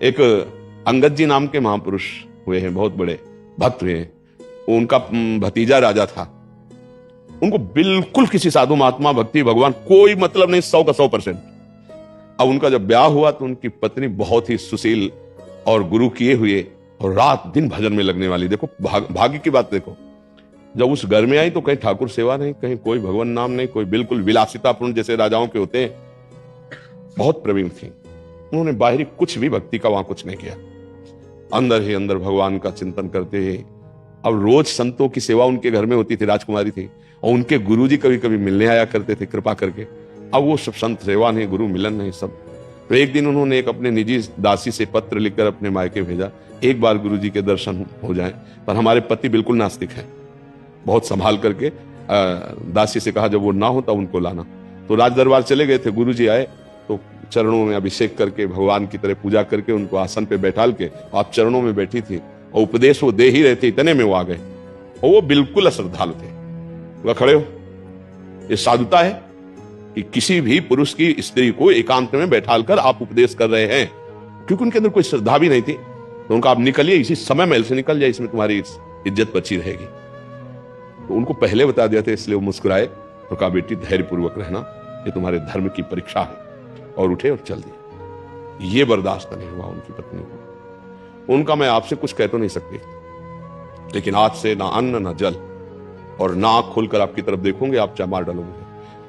एक अंगद जी नाम के महापुरुष हुए हैं, बहुत बड़े भक्त हुए हैं। उनका भतीजा राजा था। उनको बिल्कुल किसी साधु महात्मा भक्ति भगवान कोई मतलब नहीं, 100 का 100%। अब उनका जब ब्याह हुआ तो उनकी पत्नी बहुत ही सुशील और गुरु किए हुए और रात दिन भजन में लगने वाली। देखो भाग्य की बात देखो, जब उस घर में आई तो कहीं ठाकुर सेवा नहीं, कहीं कोई भगवान नाम नहीं, कोई बिल्कुल विलासितापूर्ण जैसे राजाओं के होते हैं। बहुत प्रवीण थी। उन्होंने बाहरी कुछ भी भक्ति का वहां कुछ नहीं किया, अंदर ही अंदर भगवान का चिंतन करते हैं। अब रोज संतों की सेवा उनके घर में होती थी, राजकुमारी थी, और उनके गुरुजी कभी कभी मिलने आया करते थे कृपा करके। अब वो सब संत सेवा नहीं, गुरु मिलन नहीं सब। तो एक दिन उन्होंने एक अपने निजी दासी से पत्र लिखकर अपने मायके भेजा, एक बार गुरुजी के दर्शन हो जाएं, पर हमारे पति बिल्कुल नास्तिक है। बहुत संभाल करके दासी से कहा जब वो ना हो तब उनको लाना। तो राज दरबार चले गए थे। गुरुजी आए तो चरणों में अभिषेक करके भगवान की तरह पूजा करके उनको आसन पे बैठाल के आप चरणों में बैठी थी और उपदेश वो दे ही रहे थे, इतने में वो आ गए और वो बिल्कुल अश्रद्धालु थे। वह खड़े हो, ये साधुता है कि किसी भी पुरुष की स्त्री को एकांत में बैठाल कर आप उपदेश कर रहे हैं? क्योंकि उनके अंदर कोई श्रद्धा भी नहीं थी। तो उनका आप निकलिए, इसी समय महल से निकल जाए, इसमें तुम्हारी इज्जत बची रहेगी। तो उनको पहले बता दिया था, इसलिए वो मुस्कुराए तो कहा बेटी धैर्यपूर्वक रहना, ये तुम्हारे धर्म की परीक्षा है, और उठे और चल दिए। ये बर्दाश्त नहीं हुआ उनकी पत्नी को। उनका मैं आपसे कुछ कह तो नहीं सकती, लेकिन आज से ना अन्न ना जल और ना आंख खोलकर आपकी तरफ देखूंगे, आप चाहे मार डालोगे।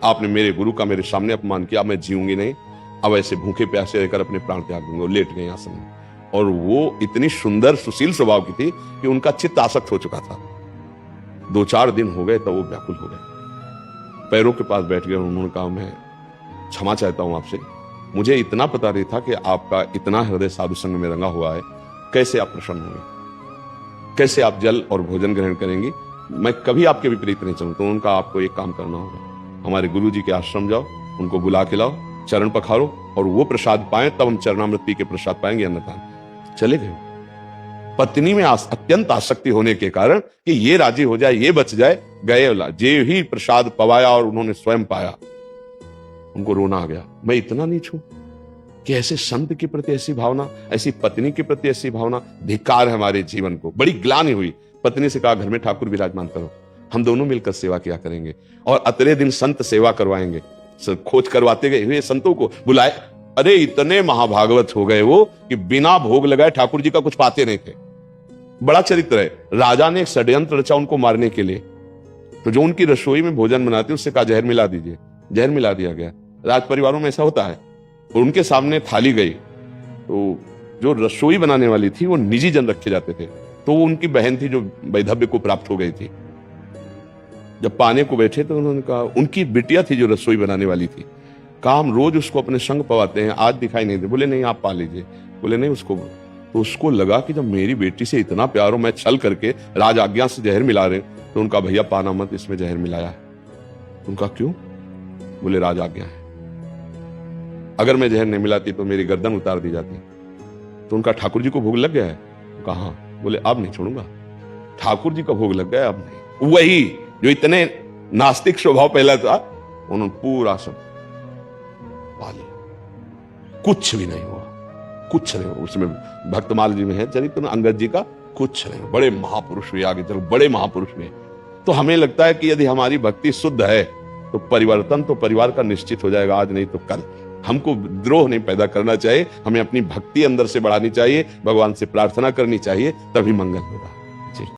आपने मेरे गुरु का मेरे सामने अपमान किया, मैं जीऊंगी नहीं। अब ऐसे भूखे प्यासे रहकर अपने प्राण त्याग दूंगा। लेट गए आसन में, और वो इतनी सुंदर सुशील स्वभाव की थी कि उनका चित्त आसक्त हो चुका था। 2-4 दिन हो गए तब वो व्याकुल हो गए, पैरों के पास बैठ गए। उन्होंने कहा मैं क्षमा चाहता हूं आपसे, मुझे इतना पता नहीं था कि आपका इतना हृदय साधु संग में रंगा हुआ है। कैसे आप प्रसन्न होंगे, कैसे आप जल और भोजन ग्रहण करेंगी? मैं कभी आपके विपरीत नहीं चलूं। तो उनका आपको एक काम करना होगा, हमारे गुरु जी के आश्रम जाओ, उनको बुला के लाओ, चरण पखारो, और वो प्रसाद पाए तब हम चरणामृत पी के प्रसाद पाएंगे, अन्यथा। चले गए। पत्नी में अत्यंत आसक्ति होने के कारण कि ये राजी हो जाए, ये बच जाए, गए। जे ही प्रसाद पवाया और उन्होंने स्वयं पाया, उनको रोना आ गया। मैं इतना नीच हूं कि ऐसे संत के प्रति ऐसी भावना, ऐसी पत्नी के प्रति ऐसी भावना, धिक्कार है हमारे जीवन को। बड़ी ग्लानि हुई। पत्नी से कहा घर में ठाकुर विराजमान करो, हम दोनों मिलकर सेवा किया करेंगे, और अतरे दिन संत सेवा करवाएंगे। खोज करवाते गए हुए संतों को बुलाए। अरे इतने महाभागवत हो गए वो कि बिना भोग लगाए ठाकुर जी का कुछ पाते नहीं थे। बड़ा चरित्र है। राजा ने एक षड्यंत्र रचा उनको मारने के लिए। तो जो उनकी रसोई में भोजन बनाते उससे कहा जहर मिला दीजिए, जहर मिला दिया गया। राज परिवारों में ऐसा होता है। उनके सामने थाली गई तो जो रसोई बनाने वाली थी वो निजी जन रखे जाते थे, तो वो उनकी बहन थी जो वैधव्य को प्राप्त हो गई थी। जब पाने को बैठे तो उन्होंने कहा, उनकी बिटिया थी जो रसोई बनाने वाली थी, कहा हम रोज उसको अपने संग पवाते हैं, आज दिखाई नहीं दे। बोले नहीं आप पा लीजिए। बोले नहीं उसको। तो उसको लगा कि जब मेरी बेटी से इतना प्यार हो, मैं छल करके राज आज्ञा से जहर मिला रहे। तो उनका भैया पाना मत, इसमें जहर मिलाया है। उनका क्यों? बोले राज आज्ञा है, अगर मैं जहर नहीं मिलाती तो मेरी गर्दन उतार दी जाती। तो उनका ठाकुर जी को भोग लग गया है? कहा। बोले अब नहीं छोड़ूंगा, ठाकुर जी का भोग लग गया अब नहीं। वही जो इतने नास्तिक स्वभाव पहला था, उन्होंने पूरा सब पा लिया। कुछ भी नहीं हुआ, कुछ नहीं हुआ। उसमें भक्तमाल जी में है चरित्र अंगद जी का, कुछ नहीं। बड़े महापुरुष हुए, आगे चलो बड़े महापुरुष हुए। तो हमें लगता है कि यदि हमारी भक्ति शुद्ध है तो परिवर्तन तो परिवार का निश्चित हो जाएगा, आज नहीं तो कल। हमको द्रोह नहीं पैदा करना चाहिए, हमें अपनी भक्ति अंदर से बढ़ानी चाहिए, भगवान से प्रार्थना करनी चाहिए, तभी मंगल होगा। जी।